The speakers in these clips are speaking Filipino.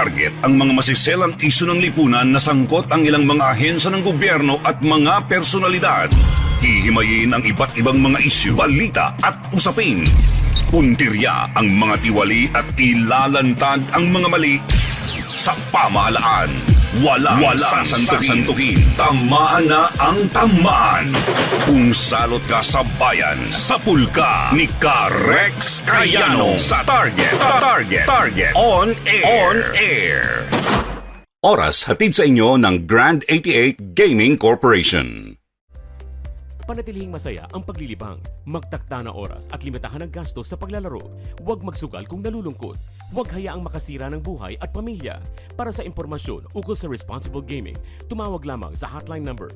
Target ang mga masiselang isyu ng lipunan na sangkot ang ilang mga ahensya ng gobyerno at mga personalidad. Hihimayin ang iba't ibang mga isyu, balita at usapin. Puntirya ang mga tiwali at ilalantad ang mga mali sa pamahalaan. Walang sasantukin. Tamaan na ang tamaan. Kung salot ka sa bayan, sapul ka ni Rex Cayano sa Target. On air. Oras hatid sa inyo ng Grand 88 Gaming Corporation. Panatilihing masaya ang paglilibang. Magtakda na oras at limitahan ang gastos sa paglalaro. Huwag magsugal kung nalulungkot. Huwag hayaang makasira ng buhay at pamilya. Para sa impormasyon ukol sa responsible gaming, tumawag lamang sa hotline number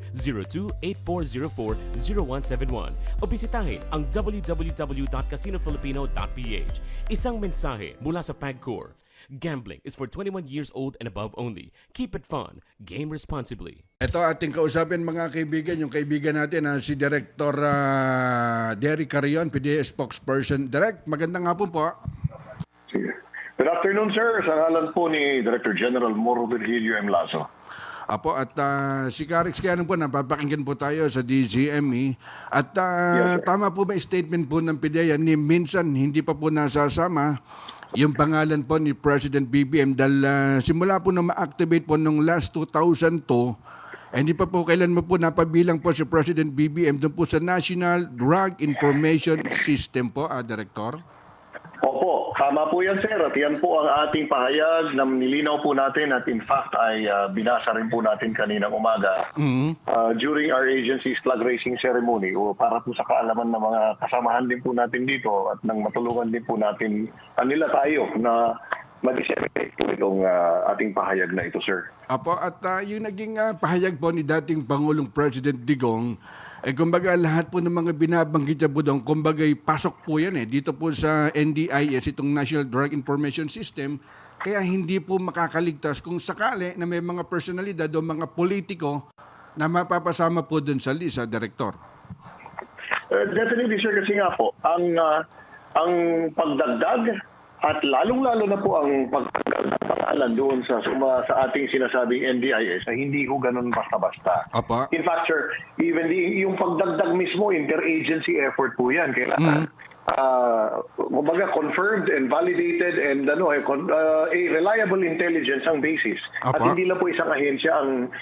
02-8404-0171 o bisitahin ang www.casinofilipino.ph. Isang mensahe mula sa PAGCOR. Gambling is for 21 years old and above only. Keep it fun. Game responsibly. Ito ating kausapin mga kaibigan, yung kaibigan natin si Director Derek Carrion, PDEA spokesperson. Direk, magandang hapon po. Sige. Good afternoon, sir. Sa ngalan po ni Director General Moro Virgilio M. Lazo. Apo, at si Karix Cayano po, napapakinggan po tayo sa DZME. At Yes, tama po ba statement po ng PDEA ni minsan hindi pa po nasasama yung pangalan po ni President BBM dahil simula po na ma-activate po nung last 2002, hindi pa po kailanman po napabilang po si President BBM doon po sa National Drug Information System po, Director? Opo, tama po yan, sir. At yan po ang ating pahayag na nilinaw po natin at in fact ay binasa rin po natin kaninang umaga during our agency's flag raising ceremony o para po sa kaalaman ng mga kasamahan din po natin dito at nang matulungan din po natin nila tayo na ma-disseminate po itong ating pahayag na ito, sir. Apo, at yung naging pahayag po ni dating Pangulong President Digong, kumbaga lahat po ng mga binabanggit niya po doon, kumbaga pasok po yan dito po sa NDIS, itong National Drug Information System, kaya hindi po makakaligtas kung sakali na may mga personalidad o mga politiko na mapapasama po doon sa lista, Director. Definitely, sir, kasi nga po, ang pagdagdag at lalong-lalo na po ang pagtanggal ng pangalan doon sa ating sinasabing NDIS na hindi ko ganun basta-basta. Apa. In fact, sir, even yung pagdagdag mismo, interagency effort po yan. Kailangan kumbaga confirmed and validated and a reliable intelligence ang basis. At Apa. hindi lang po isang ahensya ang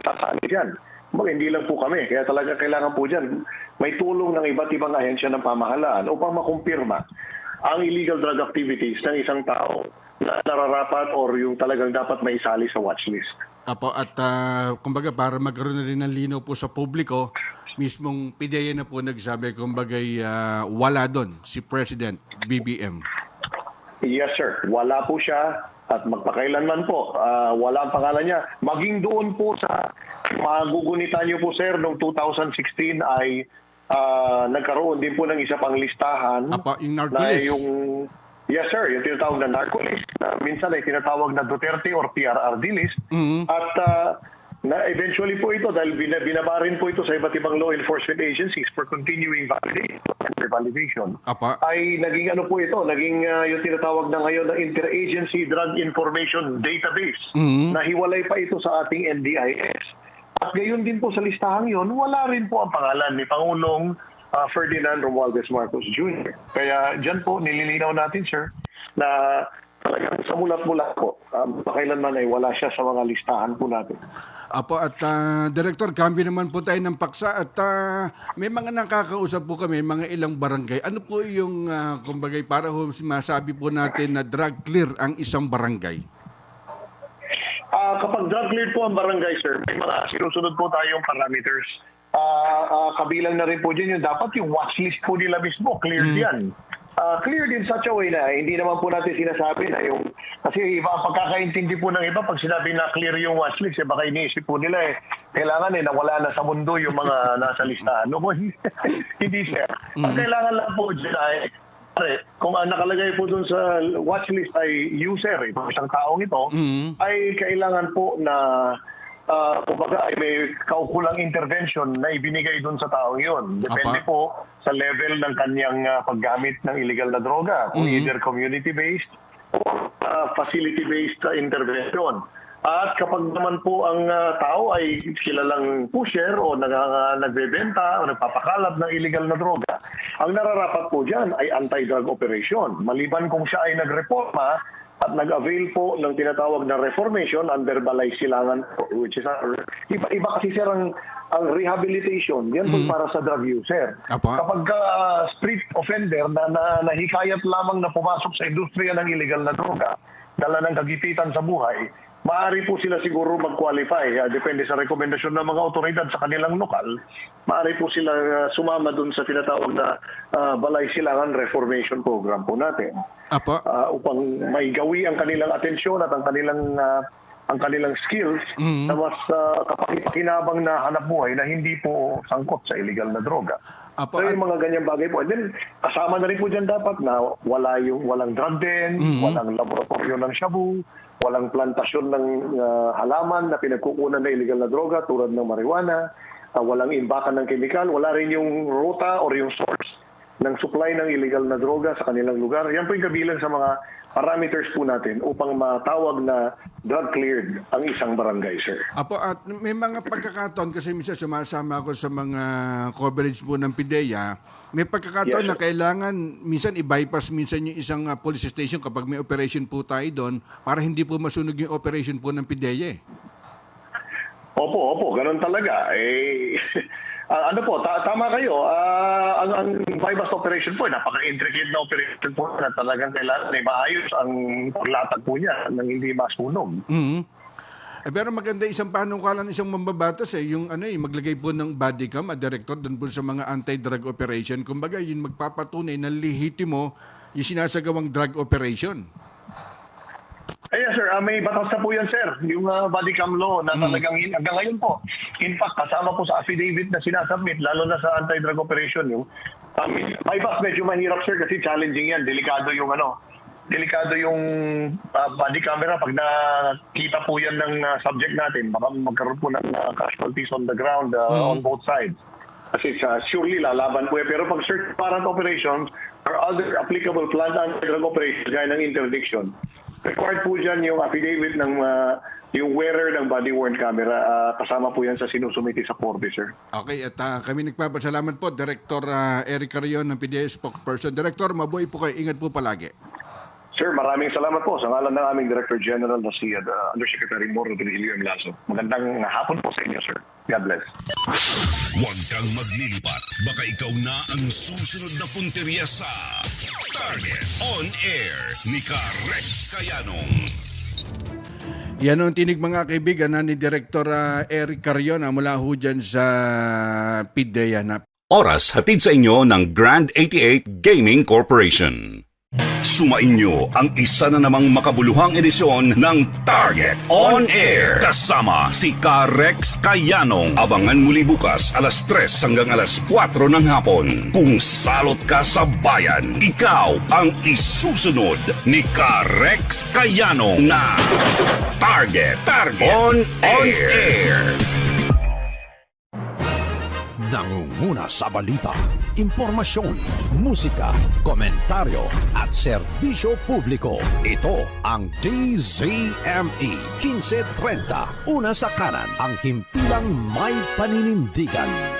sasali diyan. Hindi lang po kami. Kaya talaga kailangan po diyan may tulong ng iba't ibang ahensya ng pamahalaan upang makumpirma ang illegal drug activities ng isang tao na nararapat or yung talagang dapat maisali sa watchlist. Apo, at kumbaga para magkaroon na rin ng linaw po sa publiko, mismong PDEA na po nagsabi, kumbaga wala doon si President BBM. Yes, sir. Wala po siya at magpakailanman po. Wala ang pangalan niya. Maging doon po sa magugunitan niyo po, sir, noong 2016 ay nagkaroon din po ng isa pang listahan. Apa, yung narcolis. Yes, sir. Yung tinatawag na narcolis. Minsan ay tinatawag na Duterte or PRRD list. At eventually po ito, dahil binabarin po ito sa iba't ibang law enforcement agencies for continuing validation. Apa. Ay naging ano po ito, naging yung tinatawag na ngayon na Interagency Drug Information Database. Na hiwalay pa ito sa ating NDIS. At gayon din po sa listahang yon, wala rin po ang pangalan ni Pangulong Ferdinand Romualdez Marcos Jr. Kaya dyan po nililinaw natin, sir, na talagang sa mulat-mulat po, pakailanman ay wala siya sa mga listahan po natin. Apo, at Director, cambio naman po tayo ng paksa at may mga nakakausap po kami, mga ilang barangay. Ano po yung, kumbaga, para masabi po natin na drug clear ang isang barangay? Kapag drug cleared po ang barangay, sir, may mga sinusunod po tayong parameters. Kabilang na rin po dyan yung dapat yung watchlist po nila mismo, cleared yan. Cleared in such a way na hindi naman po natin sinasabi na yung, kasi iba ang pagkakaintindi po ng iba pag sinabi na clear yung watchlist, baka iniisip po nila kailangan nawala na sa mundo yung mga nasa listahan. No, hindi, sir. Ang kailangan lang po dyan ay kung ang nakalagay po dun sa watchlist ay user, isang taong ito, ay kailangan po na kumbaga ay may kaukulang intervention na ibinigay dun sa taong yun. Depende po sa level ng kanyang paggamit ng illegal na droga, kung either community-based or facility-based intervention. At kapag naman po ang tao ay kilalang pusher o nagbebenta o nagpapakalat ng illegal na droga, ang nararapat po dyan ay anti-drug operation. Maliban kung siya ay nagreforma at nag-avail po ng tinatawag na reformation under balay silangan, which is iba kasi sir ang rehabilitation. Yan po para sa drug user. Apa. Kapag street offender na nahikayat lamang na pumasok sa industriya ng illegal na droga, dala ng kagipitan sa buhay, maaari po sila siguro mag-qualify. Depende sa rekomendasyon ng mga otoridad sa kanilang lokal. Maaari po sila sumama dun sa tinatawag na Balay Silangan Reformation Program po natin. Apo. Upang maigawi ang kanilang atensyon at ang kanilang skills na mas kapakipakinabang na hanap buhay na hindi po sangkot sa illegal na droga. Apo, So yung mga ganyang bagay po. And then, kasama na rin po dyan dapat na walang drug den, walang laboratorio ng shabu, walang plantasyon ng halaman na pinagkukunan na illegal na droga tulad ng marijuana, walang imbakan ng kemikal, wala rin yung ruta or yung source ng supply ng illegal na droga sa kanilang lugar. Yan po yung kabilang sa mga parameters po natin upang matawag na drug-cleared ang isang barangay, sir. Apo, at may mga pagkakataon kasi minsan sumasama ako sa mga coverage po ng PIDEA. May pagkakataon Yes, na kailangan minsan i-bypass minsan yung isang police station kapag may operation po tayo doon para hindi po masunog yung operation po ng PIDEA. Opo, ganun talaga. Tama kayo. Ang bypass operation po, napaka-intricate na operation po na talagang kailangan maayos ang paglatag po niya nang hindi masunog. Pero maganda isang panungkalan, isang mambabatas yung maglagay po ng body cam at director doon po sa mga anti-drug operation. Kumbaga, yun magpapatunay na lehitimo yung sinasagawang drug operation. Yes, sir. May batas na po yan, sir. Yung body cam law na talagang hanggang ngayon po. In fact, kasama po sa affidavit na sinasubmit, lalo na sa anti-drug operation, yung bypass medyo mahirap, sir, kasi challenging yan. Delikado yung body camera. Pag nakita po yan ng subject natin, baka magkaroon po ng casualties on the ground on both sides. Kasi surely lalaban po yan. Pero pag search warrant operations or other applicable planned anti-drug operations gaya ng interdiction, required po dyan yung affidavit ng yung wearer ng body-worn camera. Kasama po yan sa sinusumiti sa korte, sir. Okay, at kami nagpapasalamat po, Director Eric Carrion ng PDEA spokesperson. Director, mabuhay po kayo. Ingat po palagi. Sir, maraming salamat po sa ngalan ng aming Director General na si Undersecretary Moro Trujillo M. Lazo. Magandang hapon po sa inyo, sir. God bless. Huwag kang maglilipat. Baka ikaw na ang susunod na punteriya sa Target On Air ni Rex Kayanong. Yan ang tinig mga kaibigan ni Director Eric Carrion mula ho dyan sa PIDEA na. Oras hatid sa inyo ng Grand 88 Gaming Corporation. Sumainyo ang isa na namang makabuluhang edisyon ng Target On Air. Kasama si Rex Kayanong. Abangan muli bukas alas 3 hanggang alas 4 ng hapon. Kung salot ka sa bayan, ikaw ang isusunod ni Rex Kayanong na Target On Air. Nangunguna sa balita, impormasyon, musika, komentaryo at serbisyo publiko. Ito ang DZME 1530. Una sa kanan, ang himpilang may paninindigan.